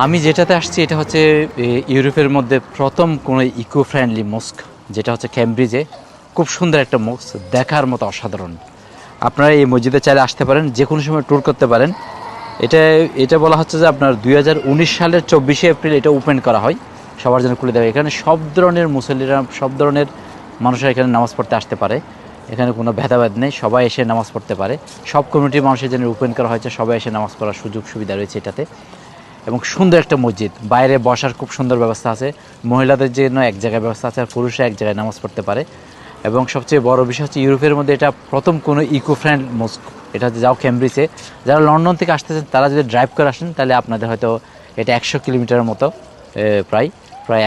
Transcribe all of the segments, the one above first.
আমি যেটাতে আসছি এটা হচ্ছে ইউরোপের মধ্যে প্রথম কোনো ইকো ফ্রেন্ডলি মস্ক, যেটা হচ্ছে ক্যামব্রিজে। খুব সুন্দর একটা মস্ক, দেখার মতো অসাধারণ। আপনারা এই মসজিদে চাইলে আসতে পারেন, যে কোনো সময় ট্যুর করতে পারেন। এটা এটা বলা হচ্ছে যে আপনার 2019 সালের 24শে এপ্রিল এটা ওপেন করা হয়, সবার জন্য খুলে দেওয়া। এখানে সব ধরনের মুসল্লিরা, সব ধরনের মানুষরা এখানে নামাজ পড়তে আসতে পারে। এখানে কোনো ভেদাভেদ নেই, সবাই এসে নামাজ পড়তে পারে। সব কমিউনিটির মানুষের জন্য ওপেন করা হয়েছে, সবাই এসে নামাজ পড়ার সুযোগ সুবিধা রয়েছে এটাতে। এবং সুন্দর একটা মসজিদ, বাইরে বসার খুব সুন্দর ব্যবস্থা আছে, মহিলাদের জন্য এক জায়গায় ব্যবস্থা আছে, আর পুরুষরা এক জায়গায় নামাজ পড়তে পারে। এবং সবচেয়ে বড় বিষয় হচ্ছে ইউরোপের মধ্যে এটা প্রথম কোনো ইকো ফ্রেন্ড মস্ক। এটা হচ্ছে যাও ক্যামব্রিজে, যারা লন্ডন থেকে আসতেছেন তারা যদি ড্রাইভ করে আসেন তাহলে আপনাদের হয়তো এটা 100 কিলোমিটারের মতো, প্রায় প্রায়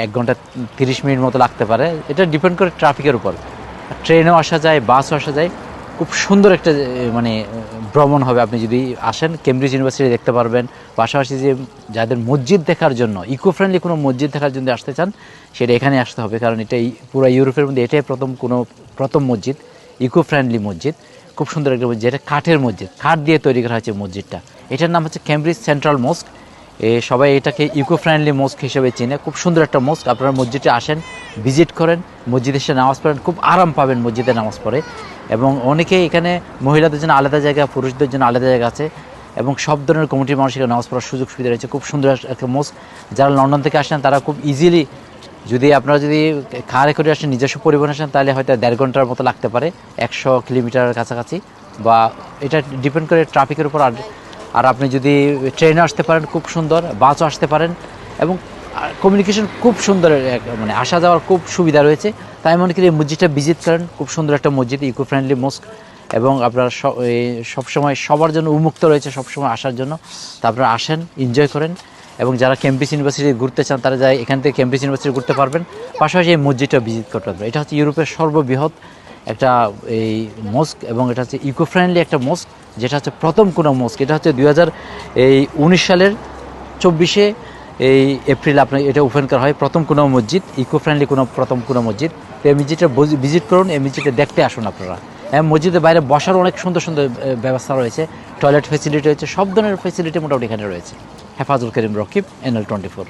1 ঘন্টা 30 মিনিট মতো লাগতে পারে। এটা ডিপেন্ড করে ট্রাফিকের উপর। ট্রেনেও আসা যায়, বাসও আসা যায়। খুব সুন্দর একটা মানে ভ্রমণ হবে আপনি যদি আসেন। কেমব্রিজ ইউনিভার্সিটি দেখতে পারবেন, পাশাপাশি যে যাদের মসজিদ দেখার জন্য, ইকো ফ্রেন্ডলি কোনো মসজিদ দেখার জন্য আসতে চান, সেটা এখানে আসতে হবে। কারণ এটাই পুরো ইউরোপের মধ্যে এটাই প্রথম মসজিদ, ইকো ফ্রেন্ডলি মসজিদ। খুব সুন্দর একটা মসজিদ, এটা কাঠের মসজিদ, কাঠ দিয়ে তৈরি করা হয়েছে মসজিদটা। এটার নাম হচ্ছে ক্যামব্রিজ সেন্ট্রাল মস্ক। সবাই এটাকে ইকো ফ্রেন্ডলি মস্ক হিসেবে চিনে। খুব সুন্দর একটা মস্ক। আপনারা মসজিদে আসেন, ভিজিট করেন, মসজিদে এসে নামাজ পড়েন, খুব আরাম পাবেন মসজিদে নামাজ পড়ে। এবং অনেকে এখানে মহিলাদের জন্য আলাদা জায়গা, পুরুষদের জন্য আলাদা জায়গা আছে, এবং সব ধরনের কমিটির মানুষ এখানে নামাজ পড়ার সুযোগ সুবিধা রয়েছে। খুব সুন্দর একটা মস্ক। যারা লন্ডন থেকে আসেন তারা খুব ইজিলি, যদি আপনারা যদি কারে করে আসেন, নিজস্ব পরিবহন আসেন, তাহলে হয়তো 1.5 ঘন্টার মতো লাগতে পারে, 100 কিলোমিটারের কাছাকাছি, বা এটা ডিপেন্ড করে ট্রাফিকের উপর। আর আপনি যদি ট্রেনে আসতে পারেন খুব সুন্দর, বাসও আসতে পারেন, এবং কমিউনিকেশন খুব সুন্দর, মানে আসা যাওয়ার খুব সুবিধা রয়েছে। তাই মনে করি এই মসজিদটা ভিজিট করেন। খুব সুন্দর একটা মসজিদ, ইকো ফ্রেন্ডলি মস্ক, এবং আপনারা সবসময় সবার জন্য উন্মুক্ত রয়েছে, সবসময় আসার জন্য। তা আপনারা আসেন, এনজয় করেন। এবং যারা ক্যামব্রিজ ইউনিভার্সিটি ঘুরতে চান তারা যায় এখান থেকে ক্যামব্রিজ ইউনিভার্সিটি ঘুরতে পারবেন, পাশাপাশি এই মসজিদটা ভিজিট করতে পারবেন। এটা হচ্ছে ইউরোপের সর্ববৃহৎ একটা এই মস্ক, এবং এটা হচ্ছে ইকো ফ্রেন্ডলি একটা মস্ক, যেটা হচ্ছে প্রথম কোনো মস্ক। এটা হচ্ছে 2019 সালের 24শে এপ্রিল আপনার এটা ওপেন করা হয়, প্রথম কোনো মসজিদ, ইকো ফ্রেন্ডলি প্রথম কোনো মসজিদ। তো এই মসজিদটা ভিজিট করুন, এই মসজিদটা দেখতে আসুন আপনারা। মসজিদের বাইরে বসার অনেক সুন্দর সুন্দর ব্যবস্থা রয়েছে, টয়লেট ফেসিলিটি রয়েছে, সব ধরনের ফেসিলিটি মোটামুটি এখানে রয়েছে। হেফাজুল করিম রকিব, NL 24।